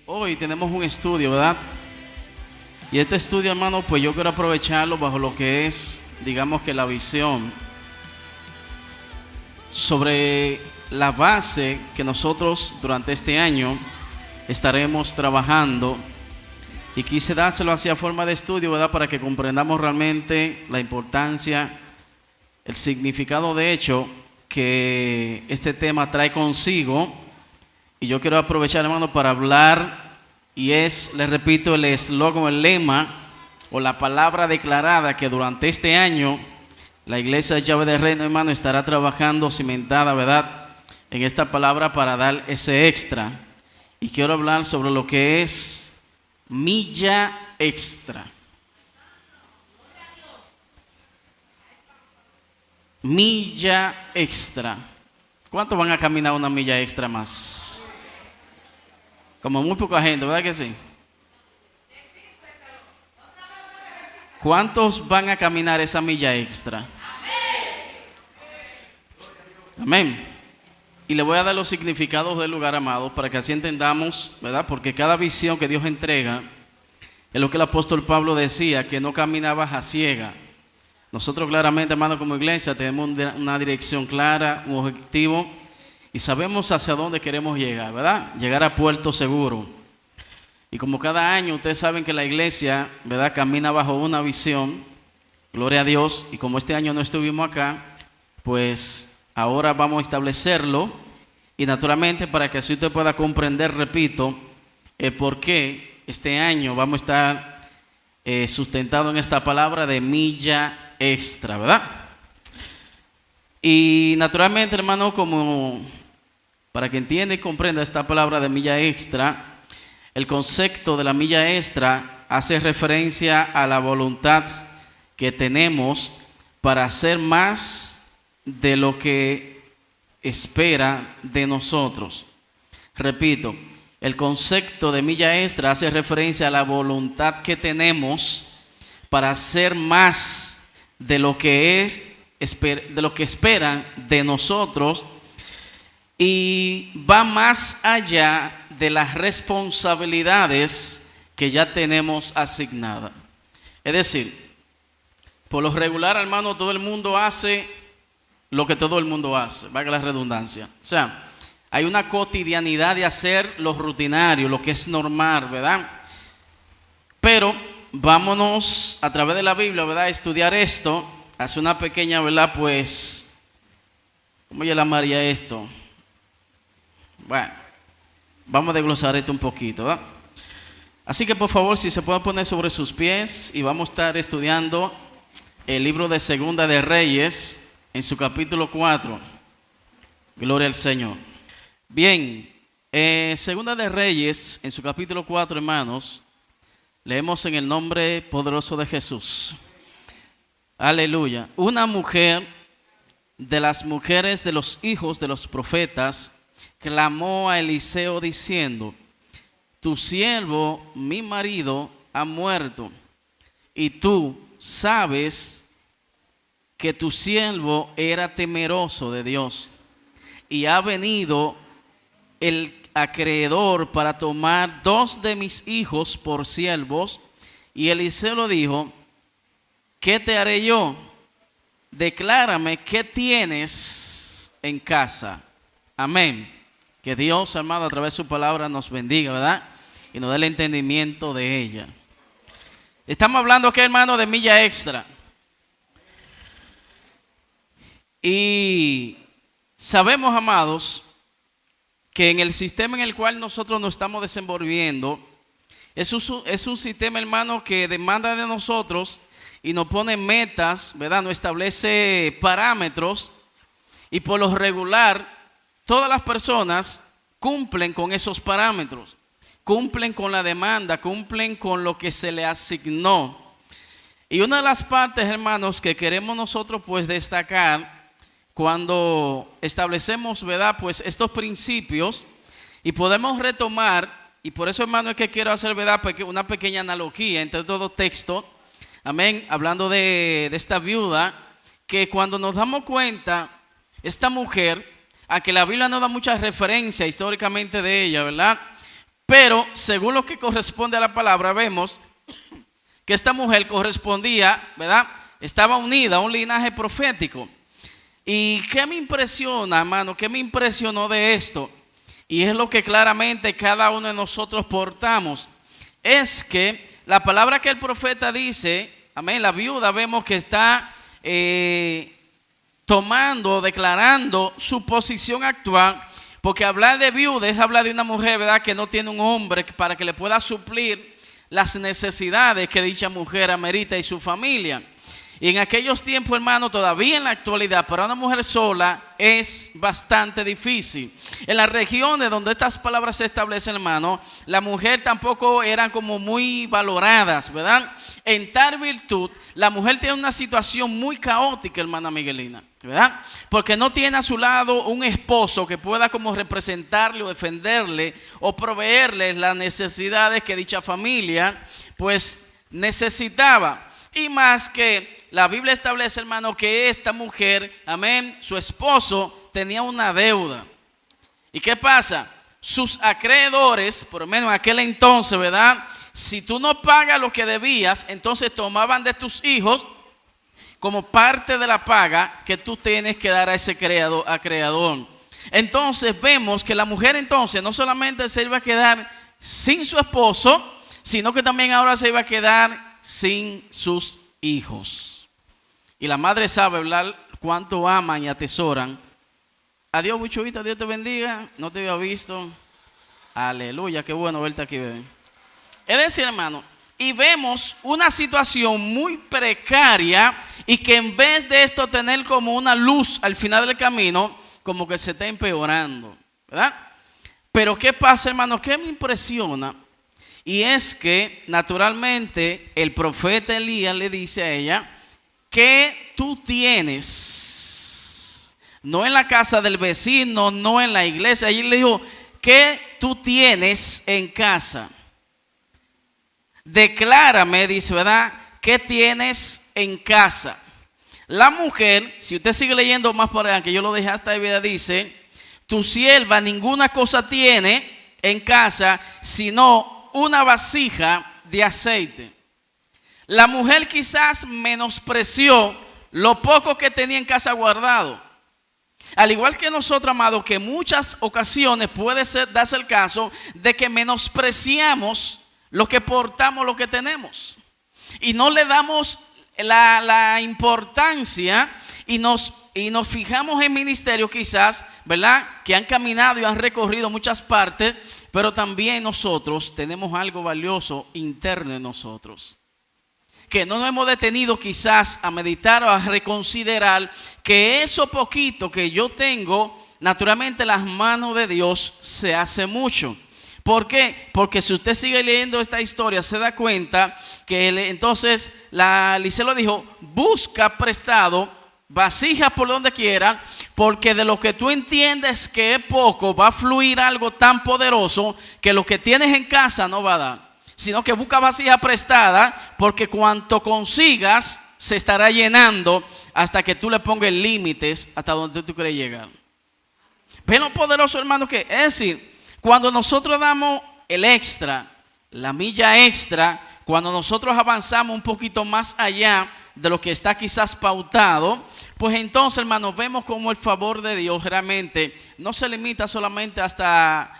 Hoy tenemos un estudio, ¿verdad? Y este estudio, hermano, pues yo quiero aprovecharlo bajo lo que es, digamos que la visión sobre la base que nosotros durante este año estaremos trabajando. Y quise dárselo así a forma de estudio, ¿verdad? Para que comprendamos realmente la importancia, el significado de hecho que este tema trae consigo. Y yo quiero aprovechar, hermano, para hablar, y les repito, el eslogan, el lema o la palabra declarada que durante este año la Iglesia Llave del Reino, hermano, estará trabajando cimentada, ¿verdad?, en esta palabra para dar ese extra. Y quiero hablar sobre lo que es milla extra. Milla extra. ¿Cuántos van a caminar una milla extra más? Como muy poca gente, ¿verdad que sí? ¿Cuántos van a caminar esa milla extra? Amén. Y le voy a dar los significados del lugar, amados, para que así entendamos, ¿verdad? Porque cada visión que Dios entrega es lo que el apóstol Pablo decía, que no caminaba a ciega. Nosotros claramente, hermano, como iglesia tenemos una dirección clara, un objetivo, y sabemos hacia dónde queremos llegar, ¿verdad? Llegar a puerto seguro. Y como cada año ustedes saben que la iglesia, ¿verdad?, camina bajo una visión, gloria a Dios, y como este año no estuvimos acá, pues ahora vamos a establecerlo, y naturalmente para que así usted pueda comprender, repito, el por qué este año vamos a estar sustentado en esta palabra de milla extra, ¿verdad? Y naturalmente, hermano, como para que entienda y comprenda esta palabra de milla extra, el concepto de la milla extra hace referencia a la voluntad que tenemos para hacer más de lo que espera de nosotros. Repito, el concepto de milla extra hace referencia a la voluntad que tenemos para hacer más de lo que esperan de nosotros, y va más allá de las responsabilidades que ya tenemos asignadas. Es decir, por lo regular, hermano, todo el mundo hace lo que todo el mundo hace, valga la redundancia. O sea, hay una cotidianidad de hacer lo rutinario, lo que es normal, ¿verdad? Pero vámonos a través de la Biblia, ¿verdad?, a estudiar esto, hacer una pequeña, ¿verdad?, pues, ¿cómo yo llamaría esto? Bueno, vamos a desglosar esto un poquito, ¿verdad? Así que por favor, si se pueden poner sobre sus pies, y vamos a estar estudiando el libro de Segunda de Reyes en su capítulo 4. Gloria al Señor. Bien, Segunda de Reyes en su capítulo 4, hermanos, leemos en el nombre poderoso de Jesús. Aleluya. Una mujer de las mujeres de los hijos de los profetas clamó a Eliseo diciendo: tu siervo, mi marido, ha muerto, y tú sabes que tu siervo era temeroso de Dios, y ha venido el acreedor para tomar 2 de mis hijos por siervos. Y Eliseo le dijo: ¿qué te haré yo? Declárame qué tienes en casa. Amén. Que Dios, hermano, a través de su palabra nos bendiga, ¿verdad?, y nos dé el entendimiento de ella. Estamos hablando aquí, hermano, de milla extra. Y sabemos, amados, que en el sistema en el cual nosotros nos estamos desenvolviendo es un sistema, hermano, que demanda de nosotros y nos pone metas, ¿verdad?, nos establece parámetros, y por lo regular todas las personas cumplen con esos parámetros, cumplen con la demanda, cumplen con lo que se le asignó. Y una de las partes, hermanos, que queremos nosotros pues destacar cuando establecemos, ¿verdad?, pues estos principios, y podemos retomar, y por eso, hermano, es que quiero hacer, ¿verdad?, una pequeña analogía entre todo texto, amén, hablando de esta viuda, que cuando nos damos cuenta, esta mujer, a que la Biblia no da mucha referencia históricamente de ella, ¿verdad?, Pero según lo que corresponde a la palabra, vemos que esta mujer correspondía, ¿verdad? Estaba unida a un linaje profético. ¿Y qué me impresiona, hermano? ¿Qué me impresionó de esto? Y es lo que claramente cada uno de nosotros portamos. Es que la palabra que el profeta dice, amén, la viuda vemos que está tomando, declarando su posición actual, porque hablar de viuda es hablar de una mujer, ¿verdad?, que no tiene un hombre para que le pueda suplir las necesidades que dicha mujer amerita y su familia. Y en aquellos tiempos, hermano, todavía en la actualidad, para una mujer sola es bastante difícil. En las regiones donde estas palabras se establecen, hermano, la mujer tampoco eran como muy valoradas, ¿verdad? En tal virtud, la mujer tiene una situación muy caótica, hermana Miguelina, ¿verdad? Porque no tiene a su lado un esposo que pueda como representarle o defenderle o proveerle las necesidades que dicha familia pues necesitaba. Y más que la Biblia establece, hermano, que esta mujer, amén, su esposo tenía una deuda. ¿Y qué pasa? Sus acreedores, por lo menos en aquel entonces, ¿verdad? Si tú no pagas lo que debías, entonces tomaban de tus hijos como parte de la paga que tú tienes que dar a ese acreedor. Entonces vemos que la mujer entonces no solamente se iba a quedar sin su esposo, sino que también ahora se iba a quedar sin sus hijos. Y la madre sabe hablar cuánto aman y atesoran. Adiós, Buchuita, Dios te bendiga. No te había visto. Aleluya, qué bueno verte aquí, bebé. Es decir, hermano, y vemos una situación muy precaria y que en vez de esto tener como una luz al final del camino, como que se está empeorando, ¿verdad? Pero ¿qué pasa, hermano? ¿Qué me impresiona? Y es que naturalmente el profeta Elías le dice a ella, ¿qué tú tienes? No en la casa del vecino, no en la iglesia. Allí le dijo, ¿qué tú tienes en casa? Declárame, dice, ¿verdad? ¿Qué tienes en casa? La mujer, si usted sigue leyendo más por allá, que yo lo dejé hasta de vida, dice, tu sierva ninguna cosa tiene en casa, sino una vasija de aceite. La mujer quizás menospreció lo poco que tenía en casa guardado. Al igual que nosotros, amados, que en muchas ocasiones puede darse el caso de que menospreciamos lo que portamos, lo que tenemos. Y no le damos la importancia y nos fijamos en ministerios quizás, ¿verdad?, que han caminado y han recorrido muchas partes, pero también nosotros tenemos algo valioso interno en nosotros, que no nos hemos detenido quizás a meditar o a reconsiderar que eso poquito que yo tengo, naturalmente las manos de Dios se hace mucho. ¿Por qué? Porque si usted sigue leyendo esta historia se da cuenta que entonces Eliseo dijo, busca prestado vasijas por donde quiera, porque de lo que tú entiendes que es poco va a fluir algo tan poderoso que lo que tienes en casa no va a dar, sino que busca vasija prestada, porque cuanto consigas se estará llenando hasta que tú le pongas límites hasta donde tú quieres llegar. ¿Ven lo poderoso, hermano? Que es decir, cuando nosotros damos el extra, la milla extra, cuando nosotros avanzamos un poquito más allá de lo que está quizás pautado, pues entonces, hermanos, vemos como el favor de Dios realmente no se limita solamente hasta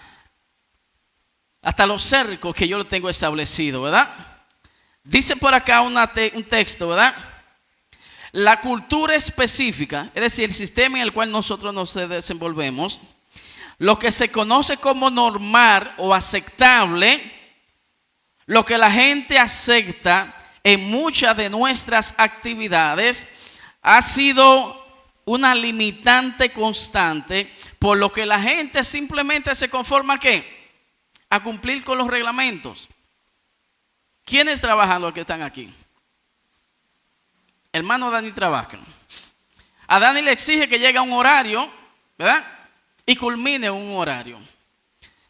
los cercos que yo lo tengo establecido, ¿verdad? Dice por acá un texto, ¿verdad? La cultura específica, es decir, el sistema en el cual nosotros nos desenvolvemos, lo que se conoce como normal o aceptable, lo que la gente acepta en muchas de nuestras actividades, ha sido una limitante constante, por lo que la gente simplemente se conforma ¿qué? A cumplir con los reglamentos. ¿Quiénes trabajan los que están aquí? Hermano Dani trabaja. A Dani le exige que llegue a un horario, ¿verdad? Y culmine un horario.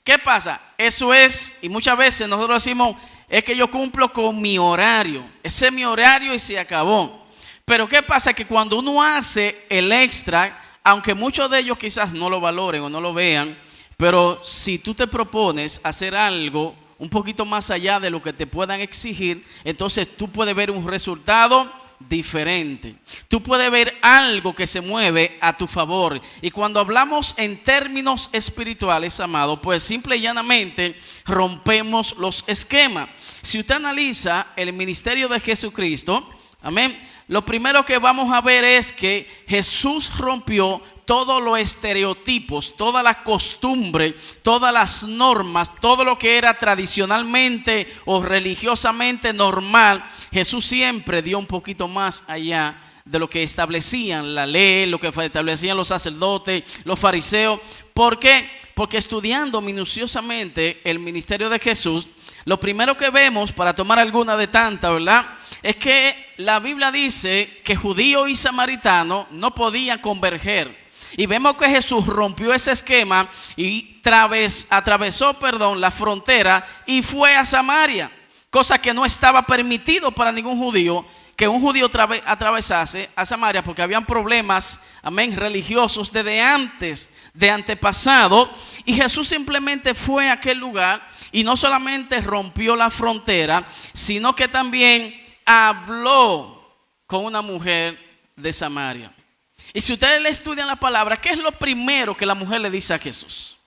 ¿Qué pasa? Eso es, y muchas veces nosotros decimos, es que yo cumplo con mi horario. Ese es mi horario y se acabó. Pero ¿qué pasa? Que cuando uno hace el extra, aunque muchos de ellos quizás no lo valoren o no lo vean, Pero si tú te propones hacer algo un poquito más allá de lo que te puedan exigir, entonces tú puedes ver un resultado diferente. Tú puedes ver algo que se mueve a tu favor. Y cuando hablamos en términos espirituales, amado, pues simple y llanamente rompemos los esquemas. Si usted analiza el ministerio de Jesucristo, amén, lo primero que vamos a ver es que Jesús rompió todos los estereotipos, toda la costumbre, todas las normas, todo lo que era tradicionalmente o religiosamente normal. Jesús siempre dio un poquito más allá de lo que establecían la ley, lo que establecían los sacerdotes, los fariseos. ¿Por qué? Porque estudiando minuciosamente el ministerio de Jesús, lo primero que vemos, para tomar alguna de tantas, ¿verdad?, es que la Biblia dice que judío y samaritano no podían converger. Y vemos que Jesús rompió ese esquema y atravesó la frontera y fue a Samaria, cosa que no estaba permitido para ningún judío, que un judío atravesase a Samaria, porque habían problemas, amén, religiosos desde antes, de antepasado. Y Jesús simplemente fue a aquel lugar y no solamente rompió la frontera, sino que también habló con una mujer de Samaria. Y si ustedes le estudian la palabra, ¿qué es lo primero que la mujer le dice a Jesús?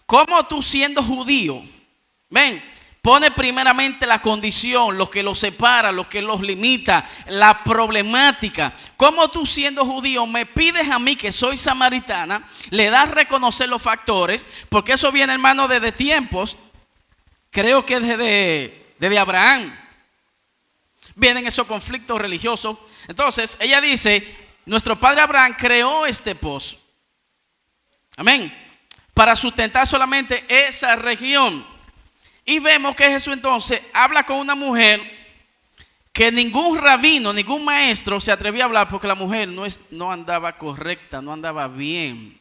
¿Cómo tú, siendo judío, pone primeramente la condición, lo que los separa, lo que los limita, la problemática? ¿Cómo tú, siendo judío, me pides a mí, que soy samaritana, le das a reconocer los factores? Porque eso viene, hermano, desde tiempos, creo que desde Abraham vienen esos conflictos religiosos. Entonces ella dice, nuestro padre Abraham creó este pozo, amén, para sustentar solamente esa región. Y vemos que Jesús entonces habla con una mujer que ningún rabino, ningún maestro se atrevía a hablar, porque la mujer no andaba correcta, no andaba bien.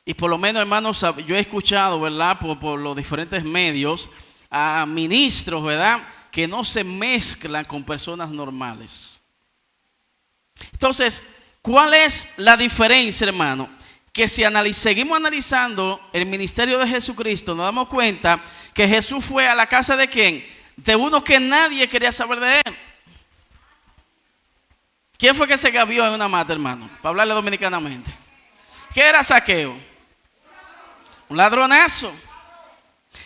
Y por lo menos, hermanos, yo he escuchado, ¿verdad?, por los diferentes medios, a ministros, ¿verdad?, que no se mezclan con personas normales. Entonces, ¿cuál es la diferencia, hermano? Que si seguimos analizando el ministerio de Jesucristo, nos damos cuenta que Jesús fue a la casa de ¿quién? De uno que nadie quería saber de él. ¿Quién fue que se gavió en una mata, hermano? Para hablarle dominicanamente. ¿Qué era Zaqueo? Un ladronazo.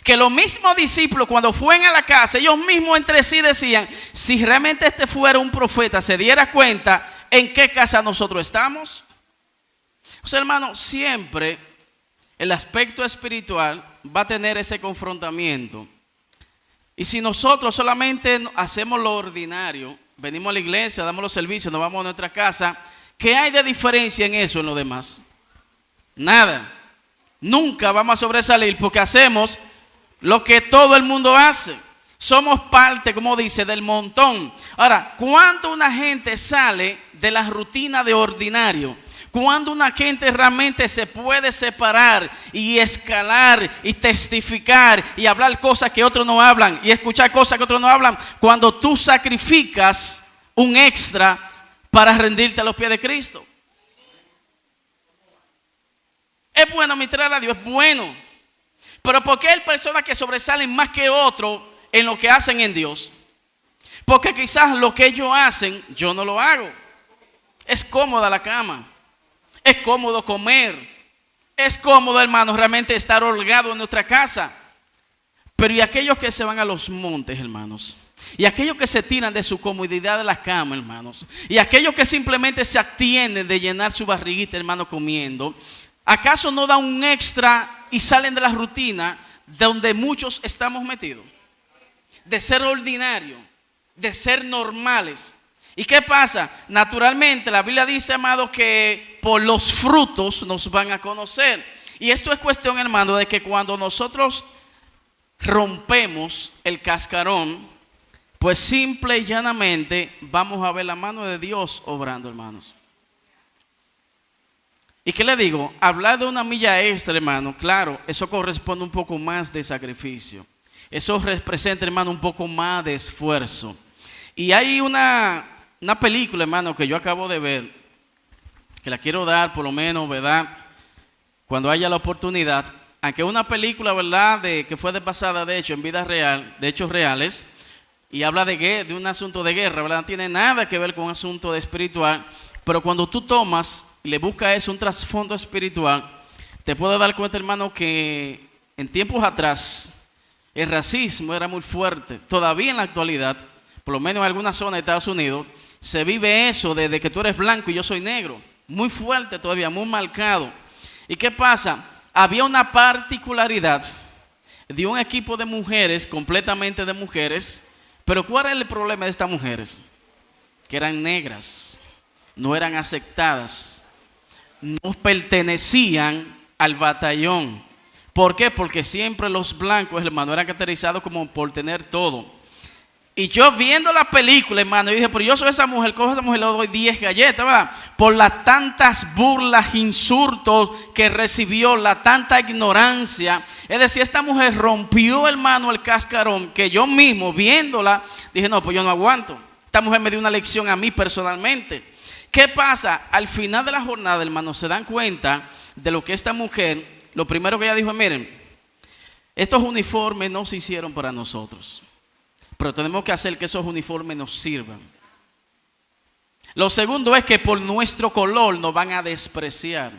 Que los mismos discípulos, cuando fueron a la casa, ellos mismos entre sí decían, si realmente este fuera un profeta, se diera cuenta en qué casa nosotros estamos. O sea, hermano, siempre el aspecto espiritual va a tener ese confrontamiento. Y si nosotros solamente hacemos lo ordinario, venimos a la iglesia, damos los servicios, nos vamos a nuestra casa, ¿qué hay de diferencia en eso, en lo demás? Nada. Nunca vamos a sobresalir porque hacemos lo que todo el mundo hace. Somos parte, como dice, del montón. Ahora, cuando una gente sale de la rutina de ordinario, cuando una gente realmente se puede separar y escalar y testificar y hablar cosas que otros no hablan y escuchar cosas que otros no hablan, cuando tú sacrificas un extra para rendirte a los pies de Cristo. Es bueno ministrar a Dios, es bueno. Pero ¿por qué hay personas que sobresalen más que otros en lo que hacen en Dios? Porque quizás lo que ellos hacen, yo no lo hago. Es cómoda la cama. Es cómodo comer. Es cómodo, hermanos, realmente estar holgado en nuestra casa. Pero ¿y aquellos que se van a los montes, hermanos? Y aquellos que se tiran de su comodidad de la cama, hermanos. Y aquellos que simplemente se atienden de llenar su barriguita, hermano, comiendo. ¿Acaso no dan un extra y salen de la rutina donde muchos estamos metidos? De ser ordinario, de ser normales. ¿Y qué pasa? Naturalmente la Biblia dice, amado, que por los frutos nos van a conocer. Y esto es cuestión, hermano, de que cuando nosotros rompemos el cascarón, pues simple y llanamente vamos a ver la mano de Dios obrando, hermanos. ¿Y qué le digo? Hablar de una milla extra, hermano, claro, eso corresponde un poco más de sacrificio. Eso representa, hermano, un poco más de esfuerzo. Y hay una película, hermano, que yo acabo de ver, que la quiero dar por lo menos, ¿verdad? Cuando haya la oportunidad, aunque una película, ¿verdad? Que fue basada, de hecho, en vida real, de hechos reales, y habla de un asunto de guerra, ¿verdad? No tiene nada que ver con un asunto de espiritual, pero cuando tú tomas y le buscas eso, un trasfondo espiritual, te puedo dar cuenta, hermano, que en tiempos atrás el racismo era muy fuerte. Todavía en la actualidad, por lo menos en alguna zona de Estados Unidos, se vive eso de que tú eres blanco y yo soy negro. Muy fuerte todavía, muy marcado. ¿Y qué pasa? Había una particularidad de un equipo de mujeres, completamente de mujeres, pero ¿cuál era el problema de estas mujeres? Que eran negras, no eran aceptadas, no pertenecían al batallón. ¿Por qué? Porque siempre los blancos, hermano, eran caracterizados como por tener todo. Y yo viendo la película, hermano, yo dije, pero yo soy esa mujer, cojo a esa mujer, le doy 10 galletas, ¿verdad? Por las tantas burlas, insultos que recibió, la tanta ignorancia. Es decir, esta mujer rompió, hermano, el cascarón, que yo mismo, viéndola, dije, no, pues yo no aguanto. Esta mujer me dio una lección a mí personalmente. ¿Qué pasa? Al final de la jornada, hermano, se dan cuenta de lo que esta mujer, lo primero que ella dijo, miren, estos uniformes no se hicieron para nosotros, pero tenemos que hacer que esos uniformes nos sirvan. Lo segundo es que por nuestro color nos van a despreciar.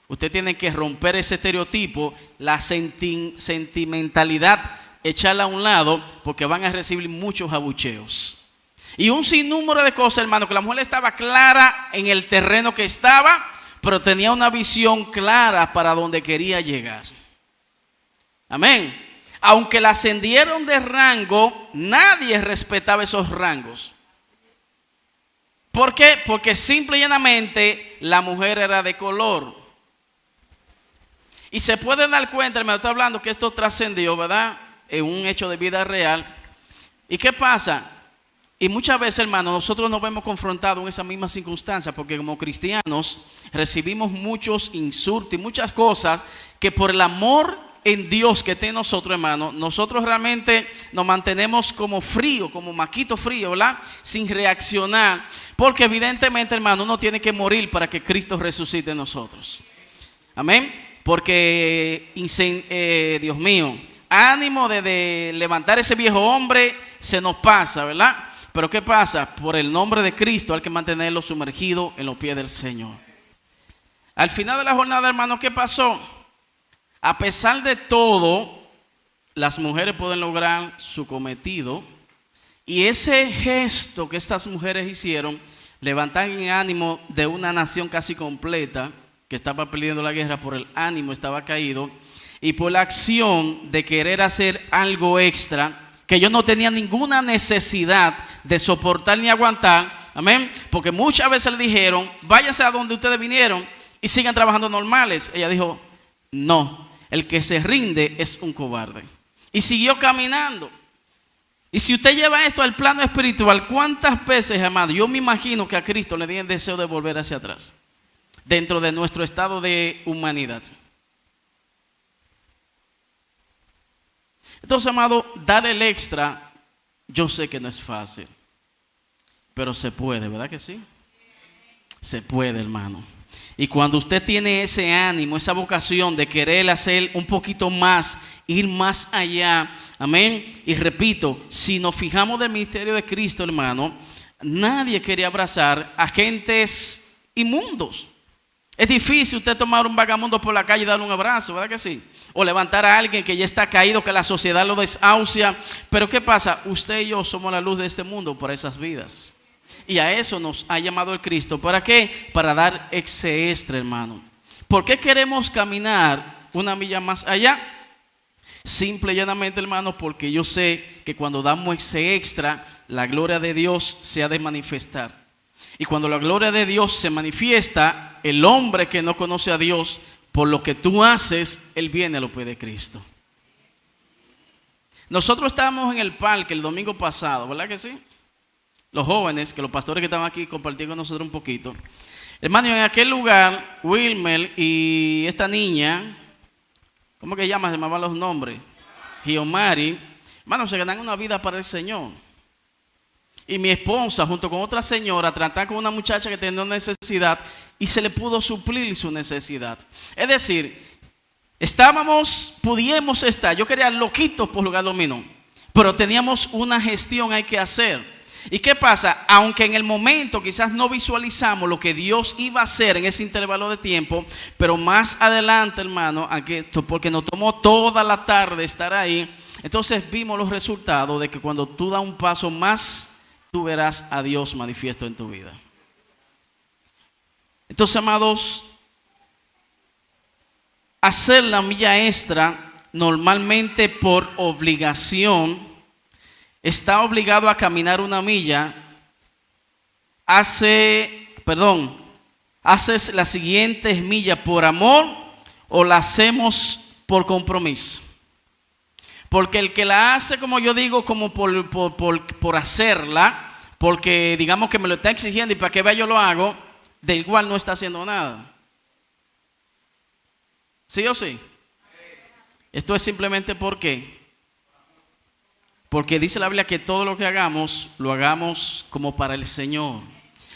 Usted tiene que romper ese estereotipo, la sentimentalidad, echarla a un lado, porque van a recibir muchos abucheos. Y un sinnúmero de cosas, hermano, que la mujer estaba clara en el terreno que estaba, pero tenía una visión clara para donde quería llegar. Amén. Aunque la ascendieron de rango, nadie respetaba esos rangos. ¿Por qué? Porque simple y llanamente la mujer era de color. Y se puede dar cuenta, hermano, está hablando que esto trascendió, ¿verdad? En un hecho de vida real. ¿Y qué pasa? Y muchas veces, hermano, nosotros nos vemos confrontados en esa misma circunstancia, porque como cristianos recibimos muchos insultos y muchas cosas que por el amor en Dios que tiene nosotros, hermano, nosotros realmente nos mantenemos como frío, como maquito frío, ¿verdad? Sin reaccionar, porque evidentemente, hermano, uno tiene que morir para que Cristo resucite en nosotros. Amén. Porque, Dios mío, ánimo de levantar ese viejo hombre se nos pasa, ¿verdad? Pero ¿qué pasa? Por el nombre de Cristo hay que mantenerlo sumergido en los pies del Señor. Al final de la jornada, hermano, ¿qué pasó? A pesar de todo, las mujeres pueden lograr su cometido. Y ese gesto que estas mujeres hicieron, levantar el ánimo de una nación casi completa, que estaba perdiendo la guerra, por el ánimo estaba caído, y por la acción de querer hacer algo extra, que ellos no tenían ninguna necesidad de soportar ni aguantar, amén, porque muchas veces le dijeron, váyanse a donde ustedes vinieron y sigan trabajando normales. Ella dijo, no, el que se rinde es un cobarde. Y siguió caminando. Y si usted lleva esto al plano espiritual, ¿cuántas veces, amado? Yo me imagino que a Cristo le dio el deseo de volver hacia atrás, dentro de nuestro estado de humanidad. Entonces, amado, darle el extra, yo sé que no es fácil, pero se puede, ¿verdad que sí? Se puede, hermano. Y cuando usted tiene ese ánimo, esa vocación de querer hacer un poquito más, ir más allá, amén. Y repito, si nos fijamos del ministerio de Cristo, hermano, nadie quería abrazar a gentes inmundos. Es difícil usted tomar un vagabundo por la calle y darle un abrazo, ¿verdad que sí? O levantar a alguien que ya está caído, que la sociedad lo desahucia. Pero ¿qué pasa? Usted y yo somos la luz de este mundo por esas vidas. Y a eso nos ha llamado el Cristo. ¿Para qué? Para dar ese extra, hermano. ¿Por qué queremos caminar una milla más allá? Simple y llanamente, hermano, porque yo sé que cuando damos ese extra, la gloria de Dios se ha de manifestar. Y cuando la gloria de Dios se manifiesta, el hombre que no conoce a Dios, por lo que tú haces, él viene a los pies de Cristo. Nosotros estábamos en el parque el domingo pasado, ¿verdad que sí? Los jóvenes, que los pastores que estaban aquí compartieron con nosotros un poquito. Hermano, en aquel lugar, Wilmer y esta niña, ¿cómo que llama? Se llamaban los nombres. Giomari, hermano, se ganan una vida para el Señor. Y mi esposa, junto con otra señora, trataron con una muchacha que tenía una necesidad y se le pudo suplir su necesidad. Es decir, pudimos estar, yo quería loquitos por jugar dominó, pero teníamos una gestión hay que hacer. ¿Y qué pasa? Aunque en el momento quizás no visualizamos lo que Dios iba a hacer en ese intervalo de tiempo, pero más adelante, hermano, porque nos tomó toda la tarde estar ahí, entonces vimos los resultados de que cuando tú das un paso más, tú verás a Dios manifiesto en tu vida. Entonces, amados, hacer la milla extra normalmente por obligación. Está obligado a caminar una milla, haces las siguientes millas por amor o la hacemos por compromiso. Porque el que la hace, como yo digo, como por hacerla, porque digamos que me lo está exigiendo y para que vea yo lo hago, de igual no está haciendo nada. ¿Sí o sí? Esto es simplemente porque dice la Biblia que todo lo que hagamos, lo hagamos como para el Señor.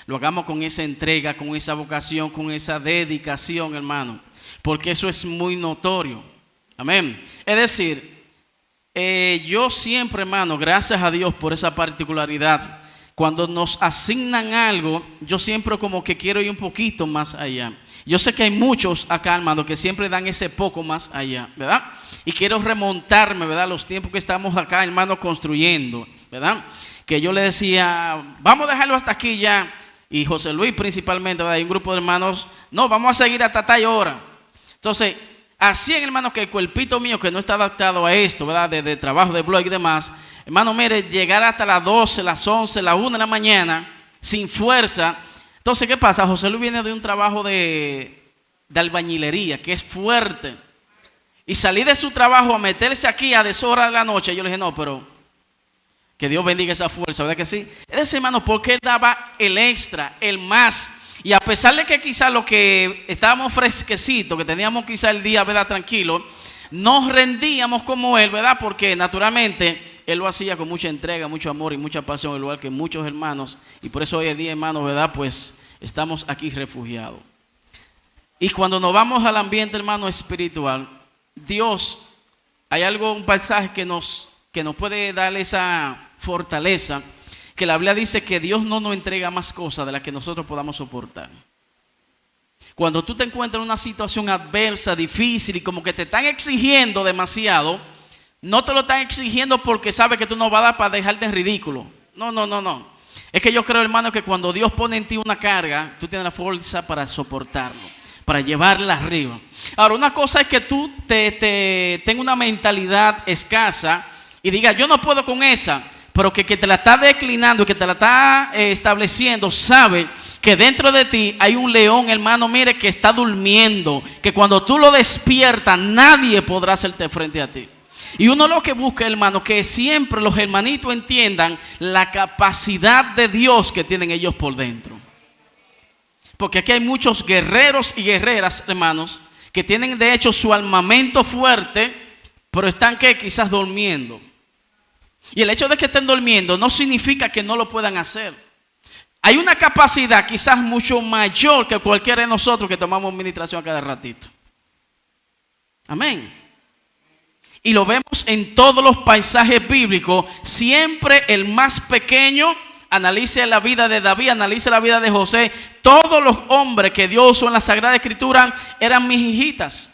Lo hagamos con esa entrega, con esa vocación, con esa dedicación, hermano. Porque eso es muy notorio. Amén. Es decir, yo siempre, hermano, gracias a Dios por esa particularidad. Cuando nos asignan algo, yo siempre como que quiero ir un poquito más allá. Yo sé que hay muchos acá, hermano, que siempre dan ese poco más allá, ¿verdad? Y quiero remontarme, ¿verdad? Los tiempos que estamos acá, hermano, construyendo, ¿verdad? Que yo le decía, vamos a dejarlo hasta aquí ya. Y José Luis principalmente, ¿verdad? Hay un grupo de hermanos, no, vamos a seguir hasta tal hora. Entonces, así, hermano, que el cuerpito mío que no está adaptado a esto, ¿verdad? De trabajo de blog y demás. Hermano, mire, llegar hasta las 12, las 11, las 1 de la mañana, sin fuerza. Entonces, ¿qué pasa? José Luis viene de un trabajo de albañilería, que es fuerte. Y salir de su trabajo a meterse aquí a deshora de la noche, yo le dije, no, pero que Dios bendiga esa fuerza, ¿verdad que sí? Es decir, hermano, porque él daba el extra, el más. Y a pesar de que quizás lo que estábamos fresquecitos, que teníamos quizás el día, ¿verdad? Tranquilo, nos rendíamos como él, ¿verdad? Porque naturalmente él lo hacía con mucha entrega, mucho amor y mucha pasión, igual que muchos hermanos. Y por eso hoy en día, hermanos, ¿verdad? Pues estamos aquí refugiados. Y cuando nos vamos al ambiente, hermano, espiritual, Dios, hay un pasaje que nos puede dar esa fortaleza, que la Biblia dice que Dios no nos entrega más cosas de las que nosotros podamos soportar. Cuando tú te encuentras en una situación adversa, difícil y como que te están exigiendo demasiado, no te lo están exigiendo porque sabe que tú no vas a dar para dejarte en ridículo. No. Es que yo creo, hermano, que cuando Dios pone en ti una carga, tú tienes la fuerza para soportarlo, para llevarla arriba. Ahora, una cosa es que tú tengas una mentalidad escasa y digas, yo no puedo con esa, pero que te la está declinando, que te la está estableciendo, sabe que dentro de ti hay un león, hermano, mire, que está durmiendo, que cuando tú lo despiertas, nadie podrá hacerte frente a ti. Y uno lo que busca, hermano, que siempre los hermanitos entiendan la capacidad de Dios que tienen ellos por dentro. Porque aquí hay muchos guerreros y guerreras, hermanos, que tienen de hecho su armamento fuerte, pero están quizás durmiendo. Y el hecho de que estén durmiendo no significa que no lo puedan hacer. Hay una capacidad quizás mucho mayor que cualquiera de nosotros que tomamos administración a cada ratito. Amén. Y lo vemos en todos los paisajes bíblicos. Siempre el más pequeño, analice la vida de David, analice la vida de José. Todos los hombres que Dios usó en la Sagrada Escritura eran mijitas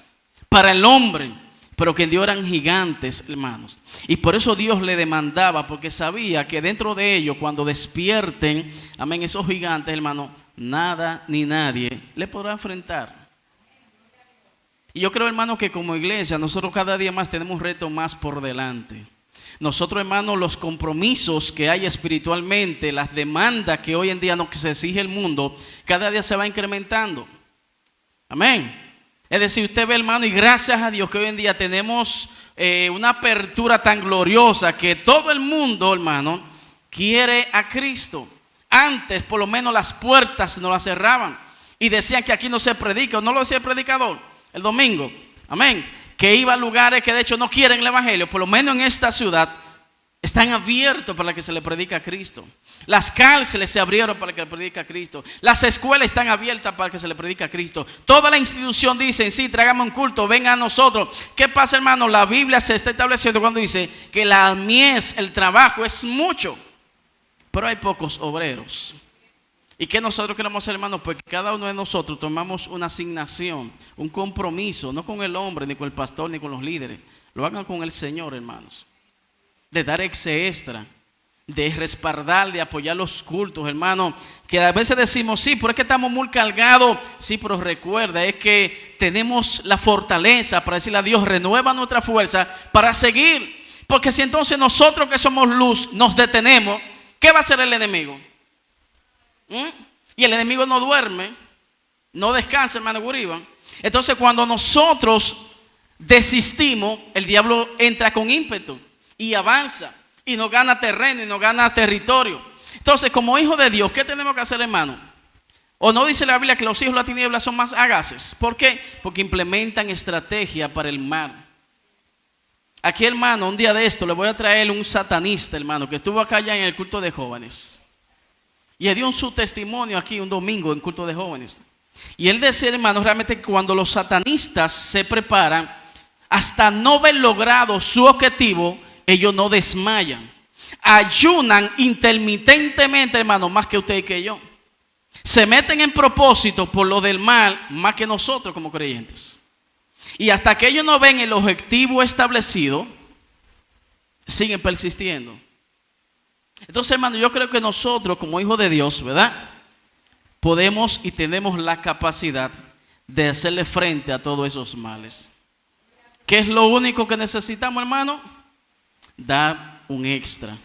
para el hombre, pero que en Dios eran gigantes, hermanos. Y por eso Dios le demandaba, porque sabía que dentro de ellos, cuando despierten, amén, esos gigantes, hermanos, nada ni nadie le podrá enfrentar. Y yo creo, hermano, que como iglesia nosotros cada día más tenemos un reto más por delante. Nosotros, hermano, los compromisos que hay espiritualmente, las demandas que hoy en día nos se exige el mundo, cada día se va incrementando. Amén. Es decir, usted ve, hermano, y gracias a Dios que hoy en día tenemos una apertura tan gloriosa que todo el mundo, hermano, quiere a Cristo. Antes, por lo menos, las puertas no las cerraban y decían que aquí no se predica, o no lo decía el predicador el domingo, amén, que iba a lugares que de hecho no quieren el evangelio. Por lo menos en esta ciudad están abiertos para que se le predique a Cristo. Las cárceles se abrieron para que se le predique a Cristo. Las escuelas están abiertas para que se le predique a Cristo. Toda la institución dice, sí, tráigame un culto, vengan a nosotros. ¿Qué pasa, hermano? La Biblia se está estableciendo cuando dice que la mies, el trabajo es mucho, pero hay pocos obreros. ¿Y qué nosotros queremos hacer, hermano? Pues cada uno de nosotros tomamos una asignación, un compromiso, no con el hombre, ni con el pastor, ni con los líderes. Lo hagan con el Señor, hermanos. De dar extra, de respaldar, de apoyar los cultos, hermano, que a veces decimos, sí, pero es que estamos muy cargados. Sí, pero recuerda, es que tenemos la fortaleza para decirle a Dios, renueva nuestra fuerza para seguir. Porque si entonces nosotros que somos luz nos detenemos, ¿qué va a hacer el enemigo? Y el enemigo no duerme, no descansa, hermano Guriba. Entonces cuando nosotros desistimos, el diablo entra con ímpetu y avanza y nos gana terreno y nos gana territorio. Entonces, como hijos de Dios, ¿qué tenemos que hacer, hermano? ¿O no dice la Biblia que los hijos de la tiniebla son más sagaces? ¿Por qué? Porque implementan estrategia para el mal. Aquí, hermano, un día de esto le voy a traer un satanista, hermano, que estuvo acá ya en el culto de jóvenes. Y dio su testimonio aquí un domingo en culto de jóvenes. Y él decía, hermano, realmente cuando los satanistas se preparan, hasta no haber logrado su objetivo, ellos no desmayan. Ayunan intermitentemente, hermano, más que usted y que yo. Se meten en propósito por lo del mal, más que nosotros como creyentes. Y hasta que ellos no ven el objetivo establecido, siguen persistiendo. Entonces, hermano, yo creo que nosotros como hijos de Dios, ¿verdad? Podemos y tenemos la capacidad de hacerle frente a todos esos males. ¿Qué es lo único que necesitamos, hermano? Dar un extra.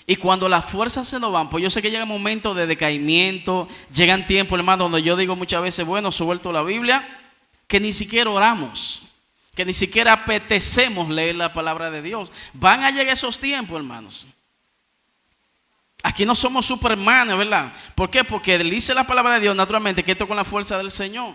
Y cuando las fuerzas se nos van, pues yo sé que llega un momento de decaimiento, llegan tiempos, hermano, donde yo digo muchas veces, bueno, suelto la Biblia, que ni siquiera oramos, que ni siquiera apetecemos leer la palabra de Dios. Van a llegar esos tiempos, hermanos. Aquí no somos supermanes, ¿verdad? ¿Por qué? Porque dice la palabra de Dios, naturalmente, que esto es con la fuerza del Señor.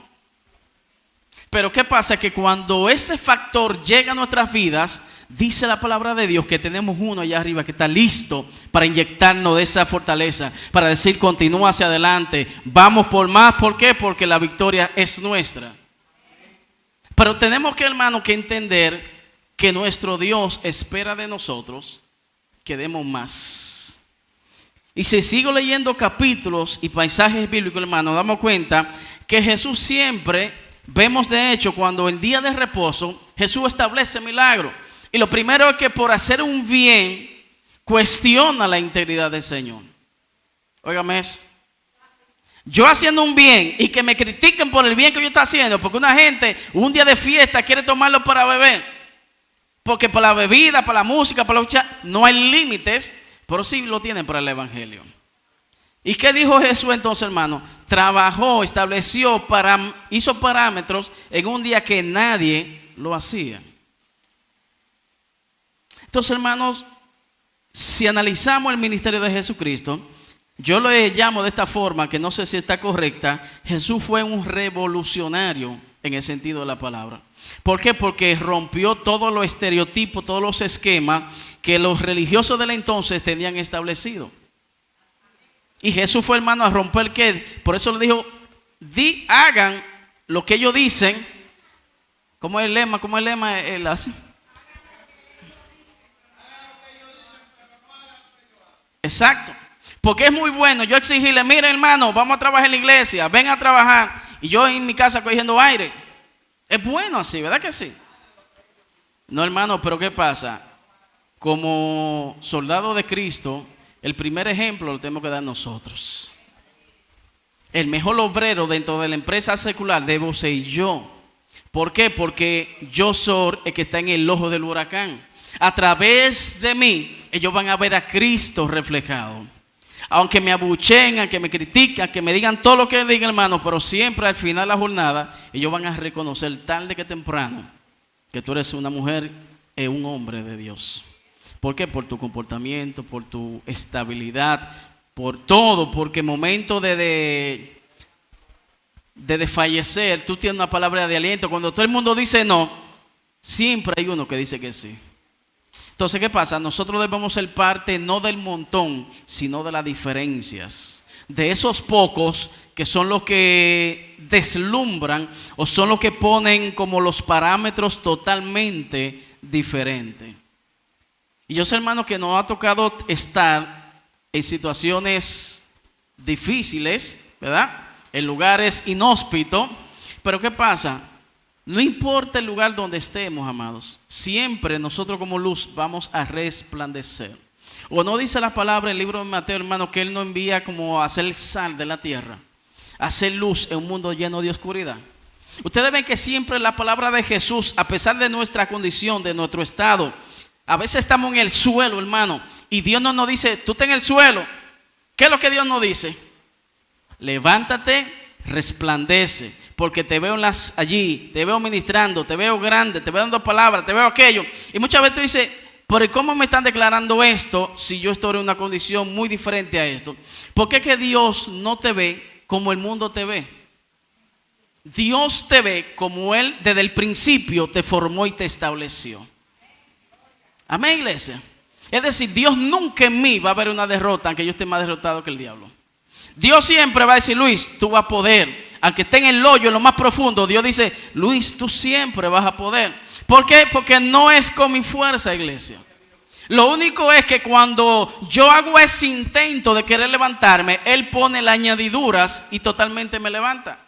Pero ¿qué pasa? Que cuando ese factor llega a nuestras vidas, dice la palabra de Dios que tenemos uno allá arriba que está listo para inyectarnos de esa fortaleza, para decir continúa hacia adelante, vamos por más. ¿Por qué? Porque la victoria es nuestra. Pero tenemos que, hermano, que entender que nuestro Dios espera de nosotros que demos más. Y si sigo leyendo capítulos y paisajes bíblicos, hermano, damos cuenta que Jesús siempre, vemos de hecho cuando el día de reposo, Jesús establece milagros. Y lo primero es que por hacer un bien, cuestiona la integridad del Señor. Óigame eso. Yo haciendo un bien y que me critiquen por el bien que yo estoy haciendo, porque una gente un día de fiesta quiere tomarlo para beber, porque para la bebida, para la música, para la lucha, no hay límites, pero sí lo tienen para el evangelio. ¿Y qué dijo Jesús entonces, hermano? Trabajó, estableció, hizo parámetros en un día que nadie lo hacía. Entonces, hermanos, si analizamos el ministerio de Jesucristo, yo lo llamo de esta forma, que no sé si está correcta. Jesús fue un revolucionario en el sentido de la palabra. ¿Por qué? Porque rompió todos los estereotipos, todos los esquemas que los religiosos del entonces tenían establecido. Y Jesús fue, hermano, a romper ¿qué? Por eso le dijo, hagan lo que ellos dicen. ¿Cómo es el lema? ¿Cómo es el lema? Él hace. Exacto. Porque es muy bueno yo exigirle, mire hermano, vamos a trabajar en la iglesia, ven a trabajar, y yo en mi casa cogiendo aire. Es bueno así, ¿verdad que sí? No, hermano, pero ¿qué pasa? Como soldado de Cristo, el primer ejemplo lo tenemos que dar nosotros. El mejor obrero dentro de la empresa secular debo ser yo. ¿Por qué? Porque yo soy el que está en el ojo del huracán. A través de mí, ellos van a ver a Cristo reflejado. Aunque me abucheen, que me critiquen, que me digan todo lo que digan, hermano, pero siempre al final de la jornada, ellos van a reconocer tarde que temprano que tú eres una mujer y un hombre de Dios. ¿Por qué? Por tu comportamiento, por tu estabilidad, por todo, porque en momento de desfallecer, tú tienes una palabra de aliento. Cuando todo el mundo dice no, siempre hay uno que dice que sí. Entonces, ¿qué pasa? Nosotros debemos ser parte no del montón, sino de las diferencias. De esos pocos que son los que deslumbran o son los que ponen como los parámetros totalmente diferentes. Y yo sé, hermano, que nos ha tocado estar en situaciones difíciles, ¿verdad? En lugares inhóspitos. Pero ¿qué pasa? No importa el lugar donde estemos, amados, siempre nosotros como luz vamos a resplandecer. ¿O no dice la palabra en el libro de Mateo, hermano, que Él nos envía como a hacer sal de la tierra, a hacer luz en un mundo lleno de oscuridad? Ustedes ven que siempre la palabra de Jesús, a pesar de nuestra condición, de nuestro estado, a veces estamos en el suelo, hermano, y Dios no nos dice, tú estás en el suelo. ¿Qué es lo que Dios nos dice? Levántate, resplandece, porque te veo allí, te veo ministrando, te veo grande, te veo dando palabras, te veo aquello. Y muchas veces tú dices, ¿pero cómo me están declarando esto si yo estoy en una condición muy diferente a esto? ¿Por qué que Dios no te ve como el mundo te ve? Dios te ve como Él desde el principio te formó y te estableció. Amén, iglesia. Es decir, Dios nunca en mí va a haber una derrota, aunque yo esté más derrotado que el diablo. Dios siempre va a decir, Luis, tú vas a poder. Aunque esté en el hoyo, en lo más profundo, Dios dice, Luis, tú siempre vas a poder. ¿Por qué? Porque no es con mi fuerza, iglesia. Lo único es que cuando yo hago ese intento de querer levantarme, Él pone las añadiduras y totalmente me levanta.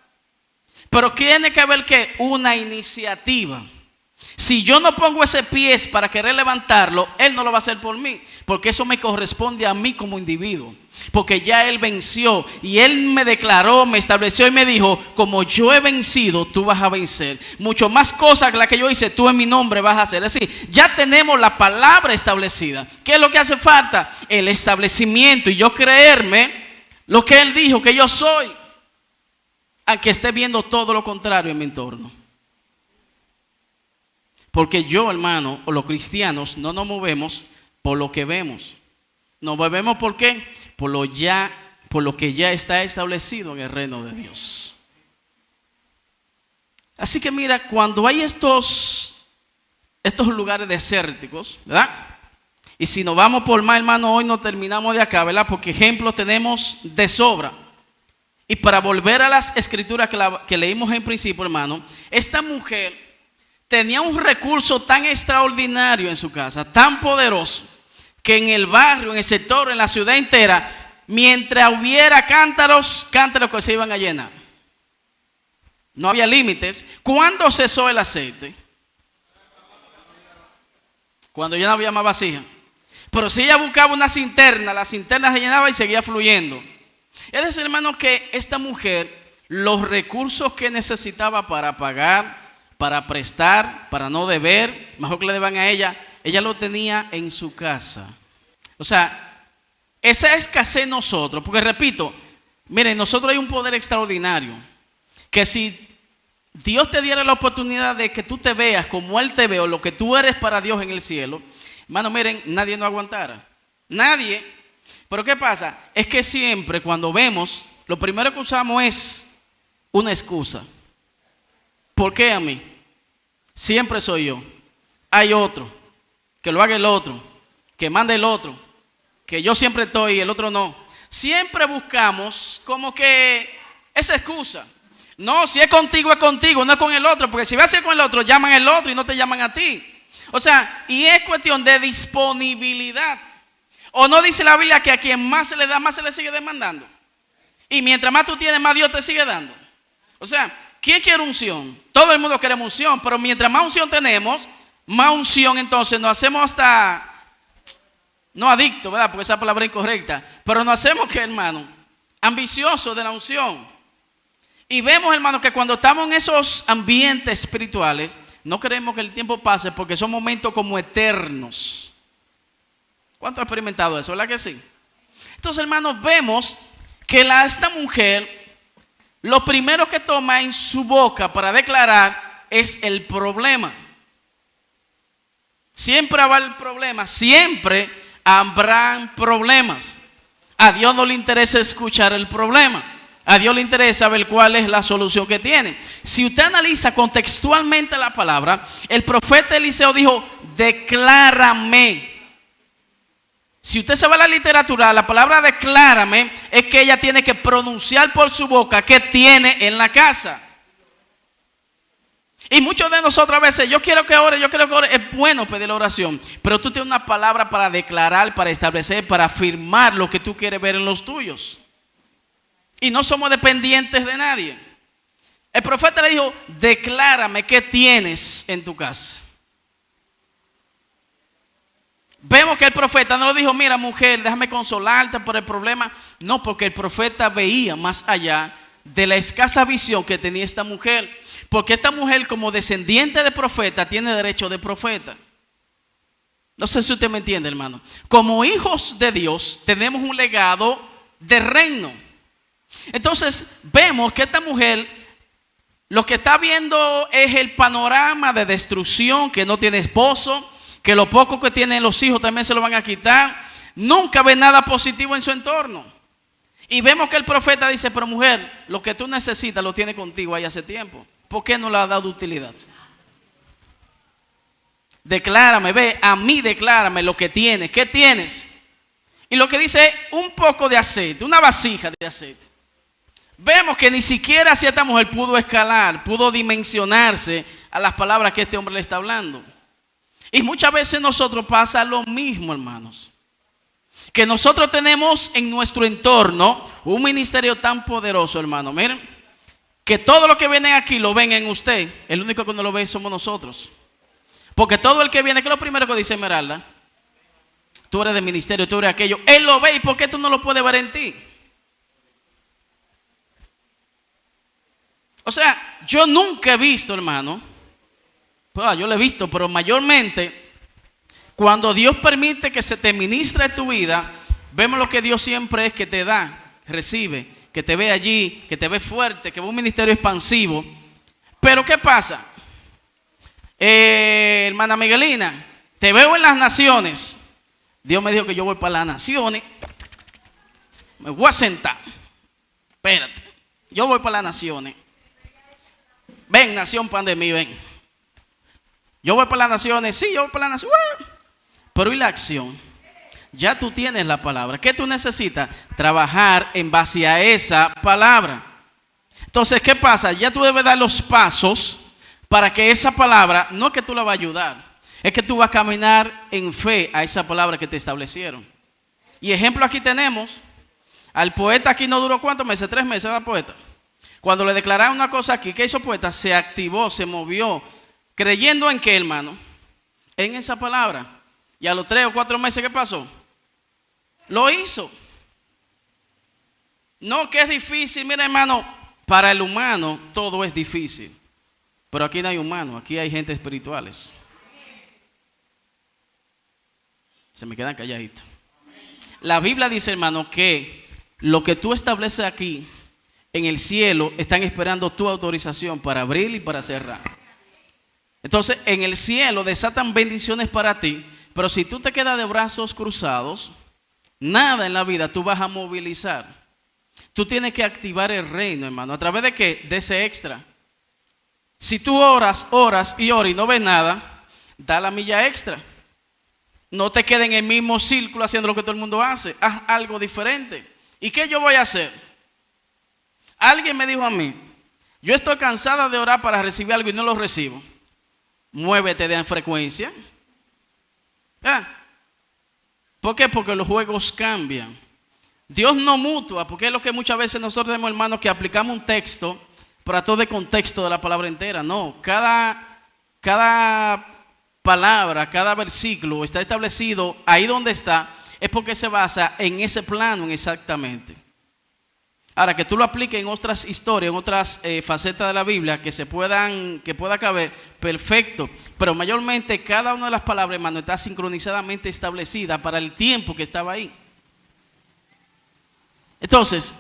Pero tiene que haber que una iniciativa. Si yo no pongo ese pie para querer levantarlo, Él no lo va a hacer por mí, porque eso me corresponde a mí como individuo. Porque ya Él venció y Él me declaró, me estableció y me dijo, como yo he vencido, tú vas a vencer. Mucho más cosas que las que yo hice, tú en mi nombre vas a hacer. Es decir, ya tenemos la palabra establecida. ¿Qué es lo que hace falta? El establecimiento y yo creerme lo que Él dijo que yo soy, aunque esté viendo todo lo contrario en mi entorno. Porque yo, hermano, o los cristianos no nos movemos por lo que vemos. Nos movemos ¿por qué? Por lo que ya está establecido en el reino de Dios. Así que mira, cuando hay estos lugares desérticos, ¿verdad? Y si nos vamos por más, hermano, hoy no terminamos de acá, ¿verdad? Porque ejemplos tenemos de sobra. Y para volver a las escrituras que leímos en principio, hermano, esta mujer tenía un recurso tan extraordinario en su casa, tan poderoso, que en el barrio, en el sector, en la ciudad entera, mientras hubiera cántaros que se iban a llenar. No había límites. ¿Cuándo cesó el aceite? Cuando ya no había más vasija. Pero si ella buscaba una cisterna, la cisterna se llenaba y seguía fluyendo. Es decir, hermano, que esta mujer, los recursos que necesitaba para pagar, para prestar, para no deber, mejor que le deban a ella lo tenía en su casa. O sea, esa escasez nosotros, porque repito, miren, nosotros hay un poder extraordinario, que si Dios te diera la oportunidad de que tú te veas como Él te ve, o lo que tú eres para Dios en el cielo, hermano, miren, nadie nos aguantara, nadie. Pero ¿qué pasa? Es que siempre cuando vemos, lo primero que usamos es una excusa. ¿Por qué a mí? Siempre soy yo. Hay otro, que lo haga el otro, que mande el otro, que yo siempre estoy y el otro no. Siempre buscamos como que esa excusa. No, si es contigo, no es con el otro, porque si va a ser con el otro, llaman al otro y no te llaman a ti. O sea, y es cuestión de disponibilidad. ¿O no dice la Biblia que a quien más se le da, más se le sigue demandando? Y mientras más tú tienes, más Dios te sigue dando. O sea, ¿quién quiere unción? Todo el mundo quiere unción, pero mientras más unción tenemos, más unción entonces nos hacemos hasta, no adicto, ¿verdad? Porque esa palabra es incorrecta, pero nos hacemos, ¿qué, hermano? Ambiciosos de la unción. Y vemos, hermano, que cuando estamos en esos ambientes espirituales, no queremos que el tiempo pase porque son momentos como eternos. ¿Cuánto ha experimentado eso? ¿Verdad que sí? Entonces, hermanos, vemos que esta mujer, lo primero que toma en su boca para declarar es el problema. Siempre habrá el problema, siempre habrán problemas. A Dios no le interesa escuchar el problema. A Dios le interesa ver cuál es la solución que tiene. Si usted analiza contextualmente la palabra, el profeta Eliseo dijo, declárame. Si usted se va a la literatura, la palabra declárame es que ella tiene que pronunciar por su boca qué tiene en la casa. Y muchos de nosotros a veces, yo quiero que ore, es bueno pedir la oración, pero tú tienes una palabra para declarar, para establecer, para afirmar lo que tú quieres ver en los tuyos. Y no somos dependientes de nadie. El profeta le dijo, declárame qué tienes en tu casa. Vemos que el profeta no le dijo, mira mujer, déjame consolarte por el problema. No, porque el profeta veía más allá de la escasa visión que tenía esta mujer. Porque esta mujer, como descendiente de profeta, tiene derecho de profeta. No sé si usted me entiende, hermano. Como hijos de Dios, tenemos un legado de reino. Entonces, vemos que esta mujer, lo que está viendo es el panorama de destrucción, que no tiene esposo, que lo poco que tienen los hijos también se lo van a quitar. Nunca ve nada positivo en su entorno. Y vemos que el profeta dice, pero mujer, lo que tú necesitas lo tiene contigo ahí hace tiempo. ¿Por qué no le ha dado utilidad? Declárame, ve, a mí declárame lo que tienes. ¿Qué tienes? Y lo que dice es un poco de aceite, una vasija de aceite. Vemos que ni siquiera si esta mujer pudo escalar, pudo dimensionarse a las palabras que este hombre le está hablando. Y muchas veces nosotros pasa lo mismo, hermanos. Que nosotros tenemos en nuestro entorno un ministerio tan poderoso, hermano. Miren. Que todo lo que viene aquí lo ven en usted. El único que no lo ve somos nosotros. Porque todo el que viene, que es lo primero que dice Esmeralda, tú eres del ministerio, tú eres aquello. Él lo ve y ¿por qué tú no lo puedes ver en ti? O sea, yo nunca he visto, hermano. Pues, yo lo he visto, pero mayormente cuando Dios permite que se te ministre tu vida, vemos lo que Dios siempre es que te da, recibe. Que te ve allí, que te ve fuerte, que ve un ministerio expansivo. Pero ¿qué pasa? Hermana Miguelina, te veo en las naciones. Dios me dijo que yo voy para las naciones. Me voy a sentar. Espérate, yo voy para las naciones. Ven, nación pan de mí, ven. Yo voy para las naciones, sí, yo voy para las naciones. Pero ¿y la acción? Ya tú tienes la palabra. ¿Qué tú necesitas? Trabajar en base a esa palabra. Entonces, ¿qué pasa? Ya tú debes dar los pasos para que esa palabra, no es que tú la vas a ayudar, es que tú vas a caminar en fe a esa palabra que te establecieron. Y ejemplo aquí tenemos, al poeta aquí no duró ¿cuántos meses? 3 meses era poeta. Cuando le declararon una cosa aquí, ¿qué hizo poeta? Se activó, se movió, creyendo en qué, hermano, en esa palabra. Y a los 3 o 4 meses, ¿qué pasó? Lo hizo. No, que es difícil. Mira, hermano, para el humano todo es difícil. Pero aquí no hay humanos, aquí hay gente espirituales. Se me quedan calladitos. La Biblia dice, hermano, que lo que tú estableces aquí en el cielo están esperando tu autorización para abrir y para cerrar. Entonces, en el cielo desatan bendiciones para ti, pero si tú te quedas de brazos cruzados, nada en la vida tú vas a movilizar. Tú tienes que activar el reino, hermano. ¿A través de qué? De ese extra. Si tú oras y no ves nada, da la milla extra. No te quedes en el mismo círculo haciendo lo que todo el mundo hace. Haz algo diferente. ¿Y qué yo voy a hacer? Alguien me dijo a mí, yo estoy cansada de orar para recibir algo y no lo recibo. Muévete de frecuencia. ¿Por qué? Porque los juegos cambian. Dios no mutua, porque es lo que muchas veces nosotros tenemos, hermanos, que aplicamos un texto para todo el contexto de la palabra entera. No, cada palabra, cada versículo está establecido ahí donde está, es porque se basa en ese plano exactamente. Ahora, que tú lo apliques en otras historias, en otras facetas de la Biblia que pueda caber, perfecto. Pero mayormente cada una de las palabras, hermano, está sincronizadamente establecida para el tiempo que estaba ahí. Entonces,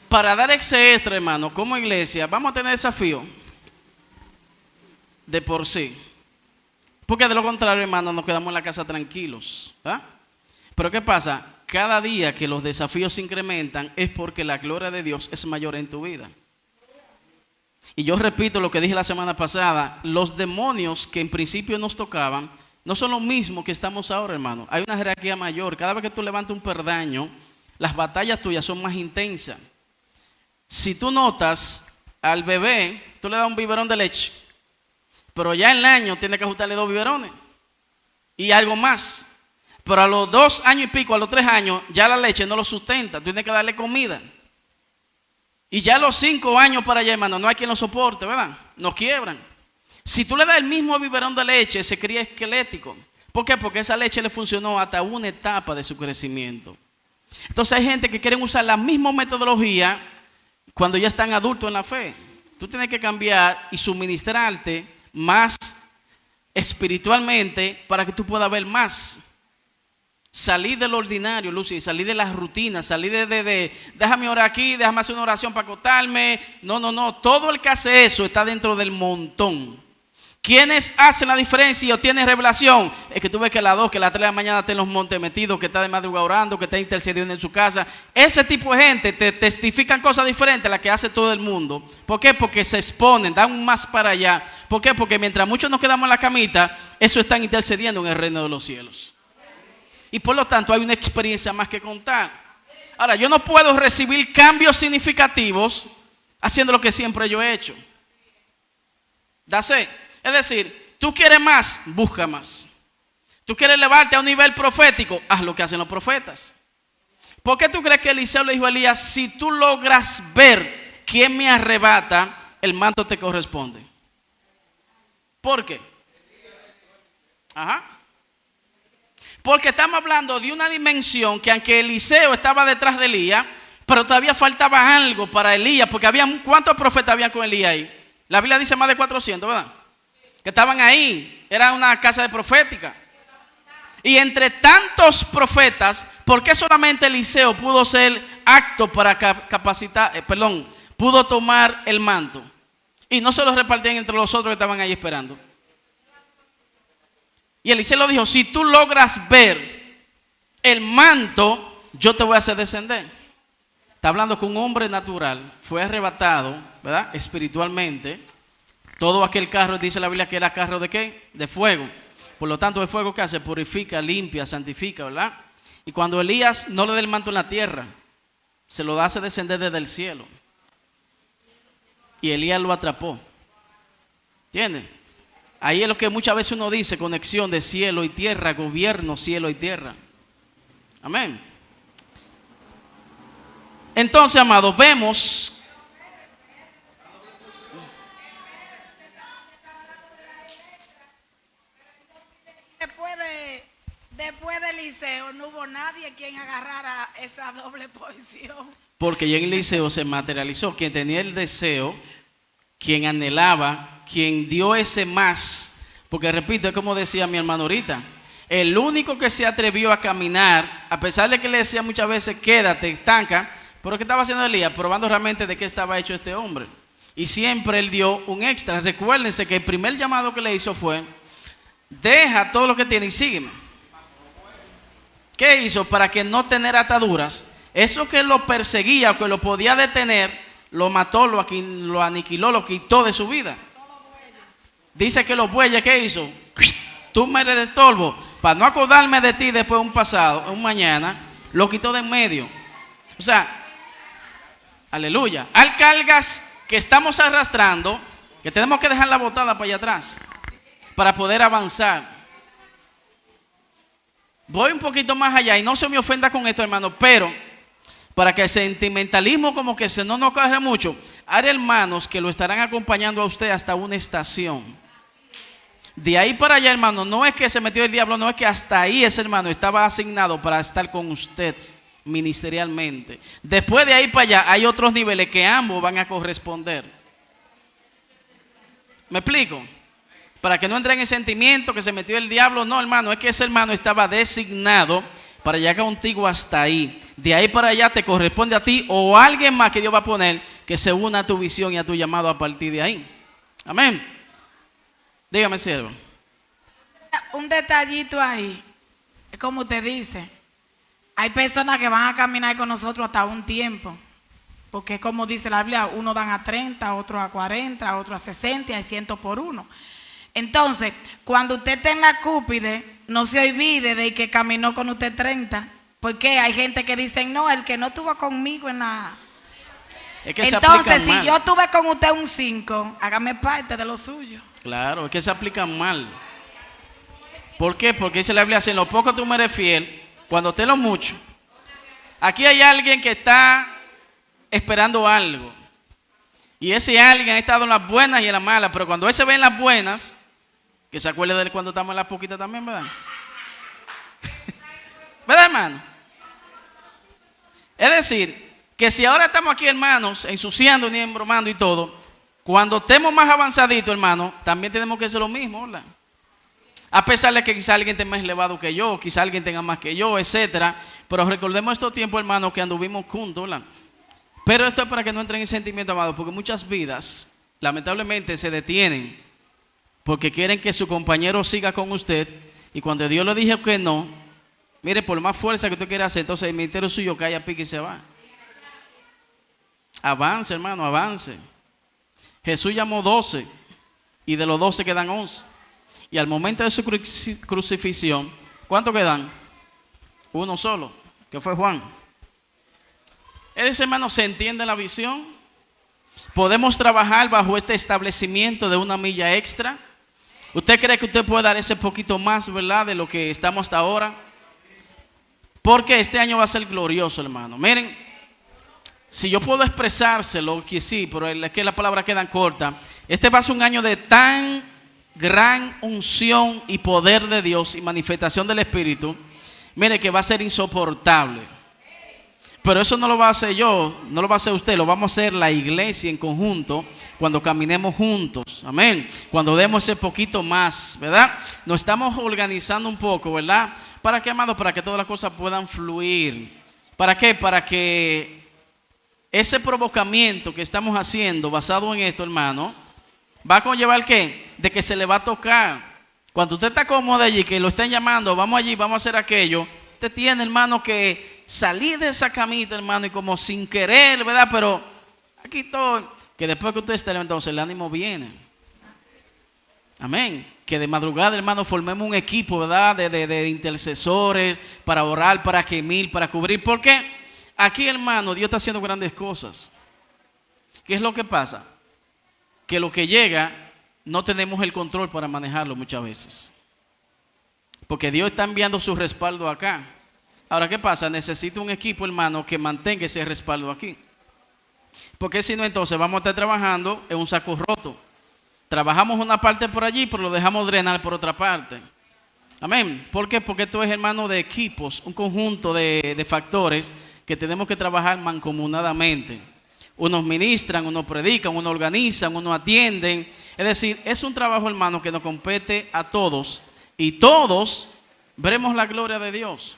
para dar ese extra, hermano, como iglesia, vamos a tener desafío de por sí. Porque de lo contrario, hermano, nos quedamos en la casa tranquilos. Pero ¿qué pasa? Cada día que los desafíos se incrementan es porque la gloria de Dios es mayor en tu vida. Y yo repito lo que dije la semana pasada, los demonios que en principio nos tocaban no son lo mismo que estamos ahora, hermano. Hay una jerarquía mayor. Cada vez que tú levantas un perdaño, las batallas tuyas son más intensas. Si tú notas, al bebé, tú le das un biberón de leche, pero ya en el año tienes que ajustarle 2 biberones y algo más. Pero a los 2 años y pico, a los 3 años, ya la leche no lo sustenta, tú tienes que darle comida. Y ya a los 5 años para allá, hermano, no hay quien lo soporte, ¿verdad? Nos quiebran. Si tú le das el mismo biberón de leche, se cría esquelético. ¿Por qué? Porque esa leche le funcionó hasta una etapa de su crecimiento. Entonces hay gente que quieren usar la misma metodología cuando ya están adultos en la fe. Tú tienes que cambiar y suministrarte más espiritualmente para que tú puedas ver más. Salir del ordinario, Lucy, salir de las rutinas, salir de déjame orar aquí, déjame hacer una oración para acostarme. No. Todo el que hace eso está dentro del montón. ¿Quiénes hacen la diferencia o tienen revelación? Es que tú ves que a las 2, que a las 3 de la mañana está en los montes metido, que está de madrugada orando, que está intercediendo en su casa. Ese tipo de gente te testifican cosas diferentes a las que hace todo el mundo. ¿Por qué? Porque se exponen, dan un más para allá. ¿Por qué? Porque mientras muchos nos quedamos en la camita, eso están intercediendo en el reino de los cielos. Y por lo tanto hay una experiencia más que contar. Ahora, yo no puedo recibir cambios significativos haciendo lo que siempre yo he hecho. Dase. Es decir, tú quieres más, busca más. Tú quieres elevarte a un nivel profético, haz lo que hacen los profetas. ¿Por qué tú crees que Eliseo le dijo a Elías, si tú logras ver quién me arrebata, el manto te corresponde? ¿Por qué? Ajá. Porque estamos hablando de una dimensión que aunque Eliseo estaba detrás de Elías, pero todavía faltaba algo para Elías, porque ¿cuántos profetas había con Elías ahí? La Biblia dice más de 400, ¿verdad? Que estaban ahí, era una casa de profética. Y entre tantos profetas, ¿por qué solamente Eliseo pudo ser apto para pudo tomar el manto? Y no se lo repartían entre los otros que estaban ahí esperando. Y Eliseo lo dijo, si tú logras ver el manto, yo te voy a hacer descender. Está hablando con un hombre natural, fue arrebatado, ¿verdad? Espiritualmente. Todo aquel carro, dice la Biblia que era carro de ¿qué? De fuego. Por lo tanto, el fuego que hace, purifica, limpia, santifica, ¿verdad? Y cuando Elías no le da el manto en la tierra, se lo hace descender desde el cielo. Y Elías lo atrapó. ¿Entiendes? Ahí es lo que muchas veces uno dice, conexión de cielo y tierra, gobierno, cielo y tierra. Amén. Entonces, amados, vemos después de Eliseo no hubo nadie quien agarrara esa doble posición. Porque ya en Eliseo se materializó quien tenía el deseo, quien anhelaba, quien dio ese más. Porque repito, es como decía mi hermano ahorita, el único que se atrevió a caminar, a pesar de que le decía muchas veces quédate, estanca, pero ¿qué estaba haciendo Elías? Probando realmente de qué estaba hecho este hombre. Y siempre él dio un extra. Recuérdense que el primer llamado que le hizo fue, deja todo lo que tienes y sígueme. ¿Qué hizo? Para que no tener ataduras. Eso que lo perseguía o que lo podía detener, lo mató, lo aniquiló, lo quitó de su vida. Dice que los bueyes, ¿qué hizo? Tú me eres de estorbo. Para no acordarme de ti después de un pasado, un mañana, lo quitó de en medio. O sea, aleluya. Hay cargas que estamos arrastrando, que tenemos que dejar la botada para allá atrás, para poder avanzar. Voy un poquito más allá y no se me ofenda con esto, hermano, pero para que el sentimentalismo como que no nos corra mucho, hay hermanos que lo estarán acompañando a usted hasta una estación. De ahí para allá, hermano, no es que se metió el diablo, no es que hasta ahí ese hermano estaba asignado para estar con usted ministerialmente. Después de ahí para allá hay otros niveles que ambos van a corresponder. ¿Me explico? Para que no entre en el sentimiento que se metió el diablo. No, hermano, es que ese hermano estaba designado para llegar contigo hasta ahí. De ahí para allá te corresponde a ti o a alguien más que Dios va a poner que se una a tu visión y a tu llamado a partir de ahí. Amén. Dígame, siervo. Un detallito ahí, como usted dice, hay personas que van a caminar con nosotros hasta un tiempo. Porque como dice la Biblia, uno dan a 30, otro a 40, otro a 60 y hay 100 por uno. Entonces, cuando usted esté en la cúpide, no se olvide de que caminó con usted 30. Porque hay gente que dice, no, el que no estuvo conmigo en la... Es que Entonces, se si aplican yo mal. tuve con usted un 5, hágame parte de lo suyo. Claro, es que se aplican mal. ¿Por qué? Porque dice la Biblia, si en lo poco tú me eres fiel, cuando te lo mucho. Aquí hay alguien que está esperando algo. Y ese alguien ha estado en las buenas y en las malas, pero cuando él se ve en las buenas, que se acuerde de él cuando estamos en las poquitas también, ¿verdad? ¿Verdad, hermano? Es decir, que si ahora estamos aquí, hermanos, ensuciando y embromando y todo, cuando estemos más avanzaditos, hermano, también tenemos que hacer lo mismo, ¿verdad? A pesar de que quizá alguien esté más elevado que yo, quizá alguien tenga más que yo, etcétera. Pero recordemos estos tiempos, hermanos, que anduvimos juntos, ¿verdad? Pero esto es para que no entren en sentimiento, amado, porque muchas vidas, lamentablemente, se detienen porque quieren que su compañero siga con usted. Y cuando Dios le dijo que no, mire, por más fuerza que usted quiera hacer, entonces el ministerio suyo cae a pique y se va. Avance, hermano, avance. Jesús llamó 12 y de los 12 quedan 11. Y al momento de su crucifixión, ¿cuántos quedan? Uno solo, que fue Juan. Ese, hermano, ¿se entiende la visión? ¿Podemos trabajar bajo este establecimiento de una milla extra? ¿Usted cree que usted puede dar ese poquito más, verdad, de lo que estamos hasta ahora? Porque este año va a ser glorioso, hermano. Miren, si yo puedo expresárselo, que sí, pero es que las palabras quedan cortas. Este va a ser un año de tan gran unción y poder de Dios y manifestación del Espíritu. Mire que va a ser insoportable. Pero eso no lo va a hacer yo, no lo va a hacer usted, lo vamos a hacer la iglesia en conjunto cuando caminemos juntos. Amén. Cuando demos ese poquito más, ¿verdad? Nos estamos organizando un poco, ¿verdad? ¿Para qué, amado? Para que todas las cosas puedan fluir. ¿Para qué? Para que ese provocamiento que estamos haciendo basado en esto, hermano, va a conllevar ¿qué? De que se le va a tocar. Cuando usted está cómodo allí, que lo estén llamando, vamos allí, vamos a hacer aquello. Usted tiene, hermano, que salir de esa camita, hermano, y como sin querer, ¿verdad? Pero aquí todo, que después que usted esté levantado, el ánimo viene. Amén. Que de madrugada, hermano, formemos un equipo, ¿verdad? De intercesores para orar, para gemir, para cubrir. Porque aquí, hermano, Dios está haciendo grandes cosas. ¿Qué es lo que pasa? Que lo que llega, no tenemos el control para manejarlo muchas veces. Porque Dios está enviando su respaldo acá. Ahora, ¿qué pasa? Necesita un equipo, hermano, que mantenga ese respaldo aquí. Porque si no, entonces vamos a estar trabajando en un saco roto. Trabajamos una parte por allí, pero lo dejamos drenar por otra parte. Amén. ¿Por qué? Porque esto es, hermano, de equipos, un conjunto de factores que tenemos que trabajar mancomunadamente. Unos ministran, unos predican, unos organizan, unos atienden. Es decir, es un trabajo, hermano, que nos compete a todos. Y todos veremos la gloria de Dios.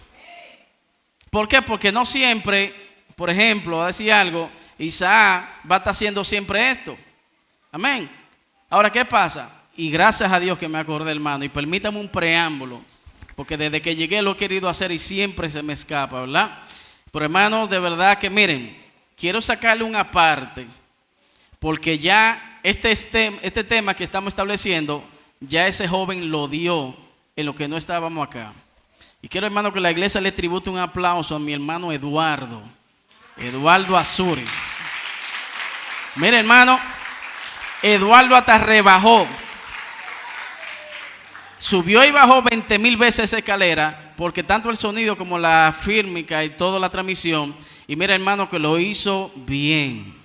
¿Por qué? Porque no siempre, por ejemplo, a decir algo, Isaac va a estar haciendo siempre esto. Amén. Ahora, ¿qué pasa? Y gracias a Dios que me acordé, hermano, y permítame un preámbulo, porque desde que llegué lo he querido hacer y siempre se me escapa, ¿verdad? Pero, hermanos, de verdad que miren, quiero sacarle una parte, porque ya este tema que estamos estableciendo, ya ese joven lo dio en lo que no estábamos acá. Y quiero, hermano, que la iglesia le tribute un aplauso a mi hermano Eduardo Azúriz. Mire, hermano, Eduardo hasta rebajó. Subió y bajó 20,000 veces esa escalera, porque tanto el sonido como la fírmica y toda la transmisión. Y mira, hermano, que lo hizo bien.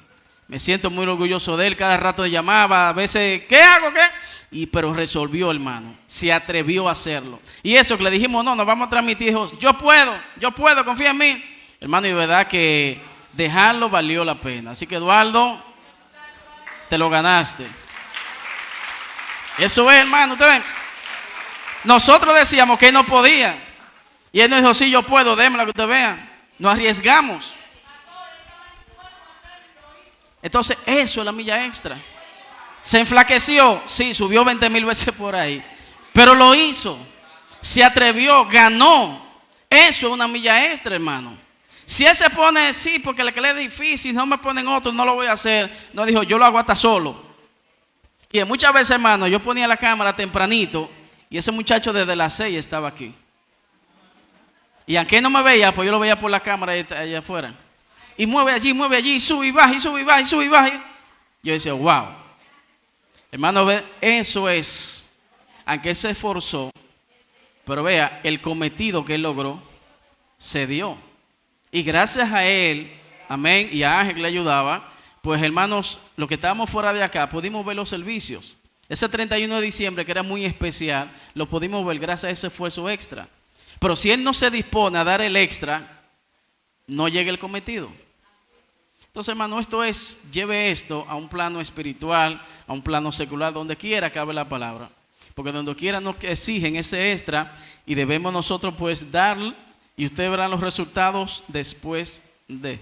Me siento muy orgulloso de él. Cada rato llamaba, a veces, ¿qué hago? ¿Qué? Pero resolvió, hermano. Se atrevió a hacerlo. Y eso que le dijimos, no, nos vamos a transmitir. Dijo, yo puedo, confía en mí. Hermano, y de verdad que dejarlo valió la pena. Así que, Eduardo, te lo ganaste. Eso es, hermano, usted ve. Nosotros decíamos que él no podía. Y él nos dijo, sí, yo puedo, démela que usted vea. Nos arriesgamos. Entonces, eso es la milla extra. Se enflaqueció, sí, subió 20,000 veces por ahí. Pero lo hizo. Se atrevió, ganó. Eso es una milla extra, hermano. Si él se pone, sí, porque le es difícil, no me ponen otro, no lo voy a hacer. No dijo, yo lo hago hasta solo. Y muchas veces, hermano, yo ponía la cámara tempranito y ese muchacho desde las 6 estaba aquí. Y aunque no me veía, pues yo lo veía por la cámara allá afuera. Y mueve allí, sube y baja, y sube y baja, y sube y baja. Yo decía, wow. Hermano, ve, eso es, aunque él se esforzó, pero vea, el cometido que él logró se dio. Y gracias a él, amén, y a Ángel que le ayudaba, pues hermanos, los que estábamos fuera de acá, pudimos ver los servicios. Ese 31 de diciembre, que era muy especial, lo pudimos ver gracias a ese esfuerzo extra. Pero si él no se dispone a dar el extra, no llega el cometido. Entonces, hermano, lleve esto a un plano espiritual, a un plano secular, donde quiera cabe la palabra. Porque donde quiera nos exigen ese extra y debemos nosotros pues dar, y ustedes verán los resultados después de.